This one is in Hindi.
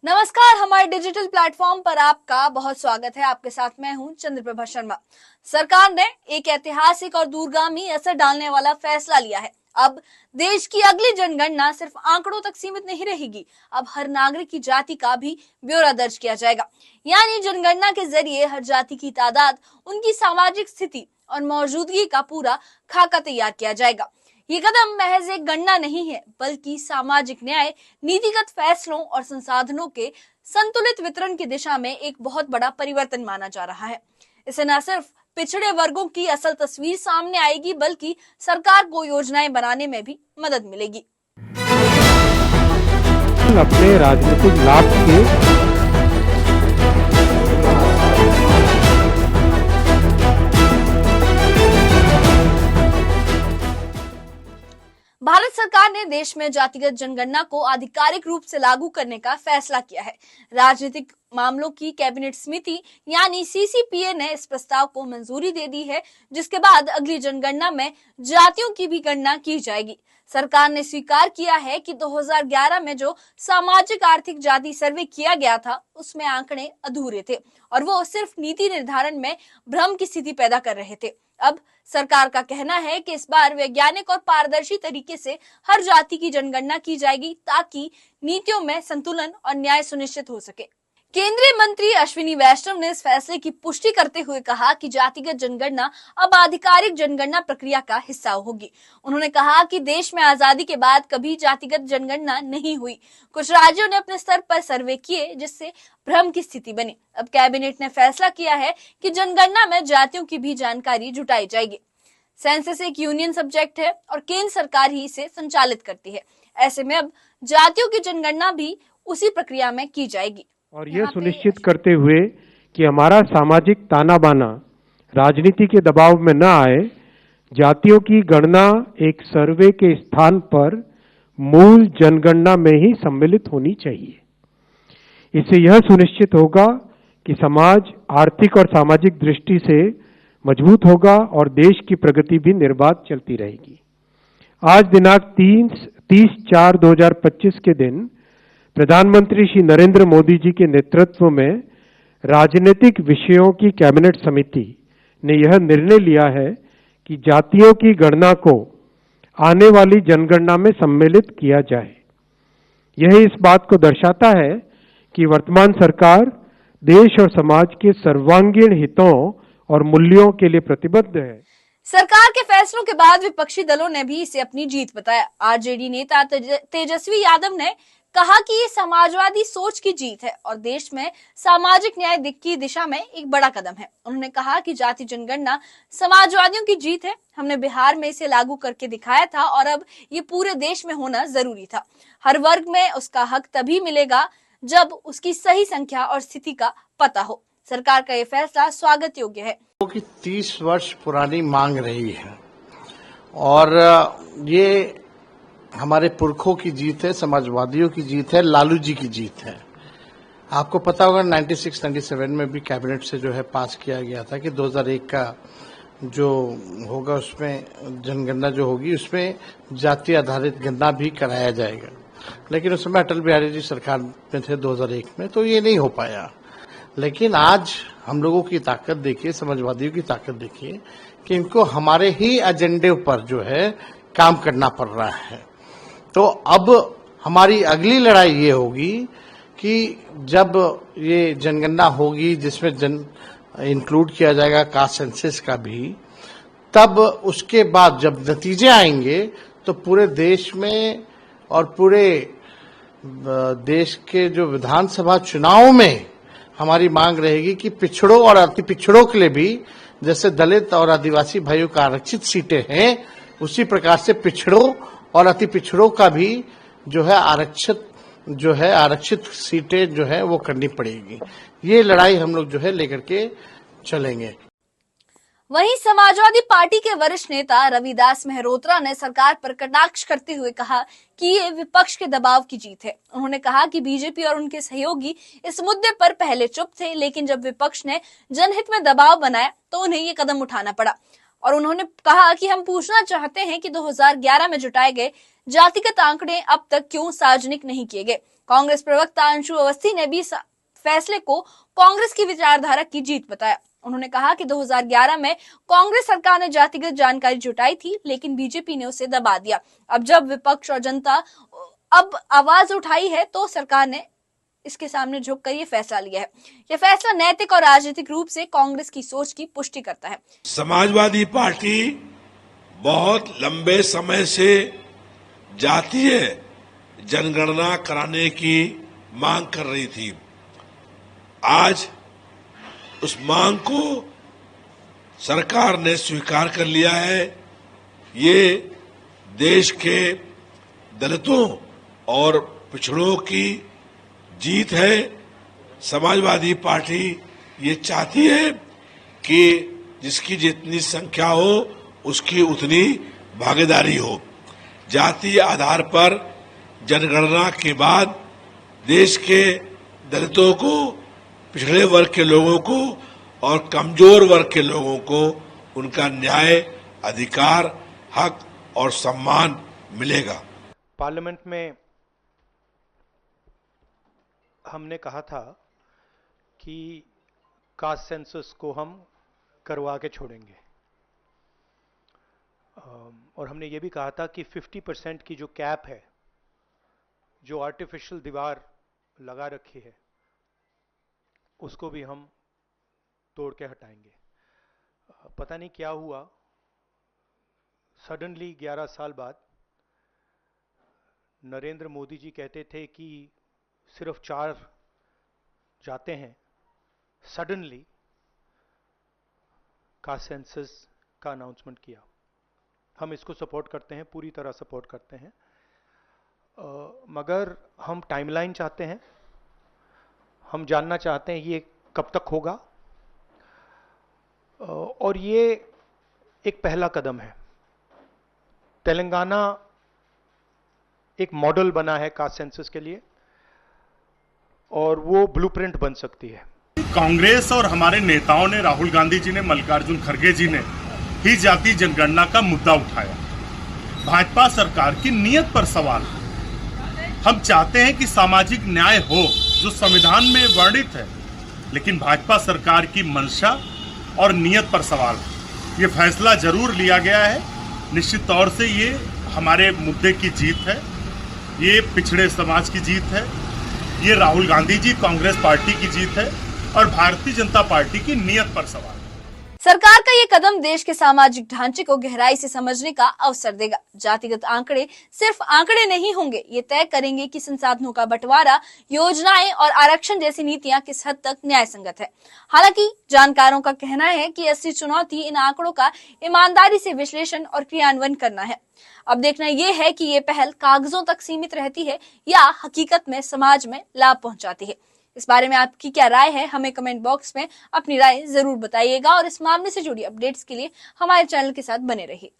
नमस्कार, हमारे डिजिटल प्लेटफॉर्म पर आपका बहुत स्वागत है। आपके साथ मैं हूं चंद्रप्रभा शर्मा। सरकार ने एक ऐतिहासिक और दूरगामी असर डालने वाला फैसला लिया है। अब देश की अगली जनगणना सिर्फ आंकड़ों तक सीमित नहीं रहेगी। अब हर नागरिक की जाति का भी ब्यौरा दर्ज किया जाएगा। यानी जनगणना के जरिए हर जाति की तादाद, उनकी सामाजिक स्थिति और मौजूदगी का पूरा खाका तैयार किया जाएगा। ये कदम महज एक गणना नहीं है, बल्कि सामाजिक न्याय, नीतिगत फैसलों और संसाधनों के संतुलित वितरण की दिशा में एक बहुत बड़ा परिवर्तन माना जा रहा है। इससे न सिर्फ पिछड़े वर्गों की असल तस्वीर सामने आएगी, बल्कि सरकार को योजनाएं बनाने में भी मदद मिलेगी। अपने राजनीतिक लाभ के भारत सरकार ने देश में जातिगत जनगणना को आधिकारिक रूप से लागू करने का फैसला किया है। राजनीतिक मामलों की कैबिनेट समिति यानी सीसीपीए ने इस प्रस्ताव को मंजूरी दे दी है, जिसके बाद अगली जनगणना में जातियों की भी गणना की जाएगी। सरकार ने स्वीकार किया है कि 2011 में जो सामाजिक आर्थिक जाति सर्वे किया गया था, उसमें आंकड़े अधूरे थे और वो सिर्फ नीति निर्धारण में भ्रम की स्थिति पैदा कर रहे थे। अब सरकार का कहना है कि इस बार वैज्ञानिक और पारदर्शी तरीके से हर जाति की जनगणना की जाएगी, ताकि नीतियों में संतुलन और न्याय सुनिश्चित हो सके। केंद्रीय मंत्री अश्विनी वैष्णव ने इस फैसले की पुष्टि करते हुए कहा कि जातिगत जनगणना अब आधिकारिक जनगणना प्रक्रिया का हिस्सा होगी। उन्होंने कहा कि देश में आजादी के बाद कभी जातिगत जनगणना नहीं हुई। कुछ राज्यों ने अपने स्तर पर सर्वे किए, जिससे भ्रम की स्थिति बनी। अब कैबिनेट ने फैसला किया है कि जनगणना में जातियों की भी जानकारी जुटाई जाएगी। सेंसस एक यूनियन सब्जेक्ट है और केंद्र सरकार ही इसे संचालित करती है। ऐसे में अब जातियों की जनगणना भी उसी प्रक्रिया में की जाएगी। और यह सुनिश्चित करते हुए कि हमारा सामाजिक ताना बाना राजनीति के दबाव में न आए, जातियों की गणना एक सर्वे के स्थान पर मूल जनगणना में ही सम्मिलित होनी चाहिए। इससे यह सुनिश्चित होगा कि समाज आर्थिक और सामाजिक दृष्टि से मजबूत होगा और देश की प्रगति भी निर्बाध चलती रहेगी। आज दिनांक 30/4/2025 के दिन प्रधानमंत्री श्री नरेंद्र मोदी जी के नेतृत्व में राजनीतिक विषयों की कैबिनेट समिति ने यह निर्णय लिया है कि जातियों की गणना को आने वाली जनगणना में सम्मिलित किया जाए। यह इस बात को दर्शाता है कि वर्तमान सरकार देश और समाज के सर्वांगीण हितों और मूल्यों के लिए प्रतिबद्ध है। सरकार के फैसलों के बाद विपक्षी दलों ने भी इसे अपनी जीत बताया। आरजेडी नेता तेजस्वी यादव ने कहा कि ये समाजवादी सोच की जीत है और देश में सामाजिक न्याय की दिशा में एक बड़ा कदम है। उन्होंने कहा कि जाति जनगणना समाजवादियों की जीत है। हमने बिहार में इसे लागू करके दिखाया था और अब ये पूरे देश में होना जरूरी था। हर वर्ग में उसका हक तभी मिलेगा जब उसकी सही संख्या और स्थिति का पता हो। सरकार का ये फैसला स्वागत योग्य है। कि 30 वर्ष पुरानी मांग रही है और ये हमारे पुरखों की जीत है, समाजवादियों की जीत है, लालू जी की जीत है। आपको पता होगा 96-97 में भी कैबिनेट से जो है पास किया गया था कि 2001 का जो होगा उसमें जनगणना जो होगी उसमें जाति आधारित गणना भी कराया जाएगा। लेकिन उस समय अटल बिहारी जी सरकार में थे 2001 में, तो ये नहीं हो पाया। लेकिन आज हम लोगों की ताकत देखिए, समाजवादियों की ताकत देखिए कि इनको हमारे ही एजेंडे पर जो है काम करना पड़ रहा है। तो अब हमारी अगली लड़ाई ये होगी कि जब ये जनगणना होगी जिसमें इंक्लूड किया जाएगा कास्ट सेंसस का भी, तब उसके बाद जब नतीजे आएंगे तो पूरे देश में और पूरे देश के जो विधानसभा चुनाव में हमारी मांग रहेगी कि पिछड़ों और अति पिछड़ों के लिए भी, जैसे दलित और आदिवासी भाइयों का आरक्षित सीटें हैं, उसी प्रकार से पिछड़ों और अति पिछड़ों का भी जो है आरक्षित सीटें जो है वो करनी पड़ेगी। ये लड़ाई हम लोग जो है लेकर के चलेंगे। वहीं समाजवादी पार्टी के वरिष्ठ नेता रविदास मेहरोत्रा ने सरकार पर कटाक्ष करते हुए कहा कि ये विपक्ष के दबाव की जीत है। उन्होंने कहा कि बीजेपी और उनके सहयोगी इस मुद्दे पर पहले चुप थे, लेकिन जब विपक्ष ने जनहित में दबाव बनाया तो उन्हें ये कदम उठाना पड़ा। और उन्होंने कहा कि हम पूछना चाहते हैं कि 2011 में जुटाए गए जातिगत आंकड़े अब तक क्यों सार्वजनिक नहीं किए गए। कांग्रेस प्रवक्ता अंशु अवस्थी ने भी फैसले को कांग्रेस की विचारधारा की जीत बताया। उन्होंने कहा कि 2011 में कांग्रेस सरकार ने जातिगत जानकारी जुटाई थी, लेकिन बीजेपी ने उसे दबा दिया। अब जब विपक्ष और जनता अब आवाज उठाई है तो सरकार ने इसके सामने झुककर ये फैसला लिया है। यह फैसला नैतिक और राजनीतिक रूप से कांग्रेस की सोच की पुष्टि करता है। समाजवादी पार्टी बहुत लंबे समय से जातीय जनगणना कराने की मांग कर रही थी। आज उस मांग को सरकार ने स्वीकार कर लिया है। ये देश के दलितों और पिछड़ों की जीत है। समाजवादी पार्टी ये चाहती है कि जिसकी जितनी संख्या हो उसकी उतनी भागीदारी हो। जातीय आधार पर जनगणना के बाद देश के दलितों को, पिछड़े वर्ग के लोगों को और कमजोर वर्ग के लोगों को उनका न्याय, अधिकार, हक और सम्मान मिलेगा। पार्लियामेंट में हमने कहा था कि कास्ट सेंसस को हम करवा के छोड़ेंगे, और हमने ये भी कहा था कि 50% की जो कैप है, जो आर्टिफिशियल दीवार लगा रखी है, उसको भी हम तोड़ के हटाएंगे। पता नहीं क्या हुआ, सडनली 11 साल बाद नरेंद्र मोदी जी कहते थे कि सिर्फ 4 जाते हैं, सडनली कास्ट सेंसस का अनाउंसमेंट किया। हम इसको सपोर्ट करते हैं, पूरी तरह सपोर्ट करते हैं, मगर हम टाइमलाइन चाहते हैं। हम जानना चाहते हैं ये कब तक होगा, और ये एक पहला कदम है। तेलंगाना एक मॉडल बना है कास्ट सेंसस के लिए, और वो ब्लूप्रिंट बन सकती है। कांग्रेस और हमारे नेताओं ने, राहुल गांधी जी ने, मल्लिकार्जुन खड़गे जी ने ही जाति जनगणना का मुद्दा उठाया। भाजपा सरकार की नीयत पर सवाल है। हम चाहते हैं कि सामाजिक न्याय हो जो संविधान में वर्णित है, लेकिन भाजपा सरकार की मंशा और नीयत पर सवाल है। ये फैसला जरूर लिया गया है, निश्चित तौर से ये हमारे मुद्दे की जीत है, ये पिछड़े समाज की जीत है, ये राहुल गांधी जी कांग्रेस पार्टी की जीत है और भारतीय जनता पार्टी की नीयत पर सवाल है। सरकार का ये कदम देश के सामाजिक ढांचे को गहराई से समझने का अवसर देगा। जातिगत आंकड़े सिर्फ आंकड़े नहीं होंगे, ये तय करेंगे कि संसाधनों का बंटवारा, योजनाएं और आरक्षण जैसी नीतियां किस हद तक न्याय संगत है। हालांकि जानकारों का कहना है कि असली चुनौती इन आंकड़ों का ईमानदारी से विश्लेषण और क्रियान्वयन करना है। अब देखना यह है कि ये पहल कागजों तक सीमित रहती है या हकीकत में समाज में लाभ पहुंचाती है। इस बारे में आपकी क्या राय है, हमें कमेंट बॉक्स में अपनी राय जरूर बताइएगा, और इस मामले से जुड़ी अपडेट्स के लिए हमारे चैनल के साथ बने रहिए।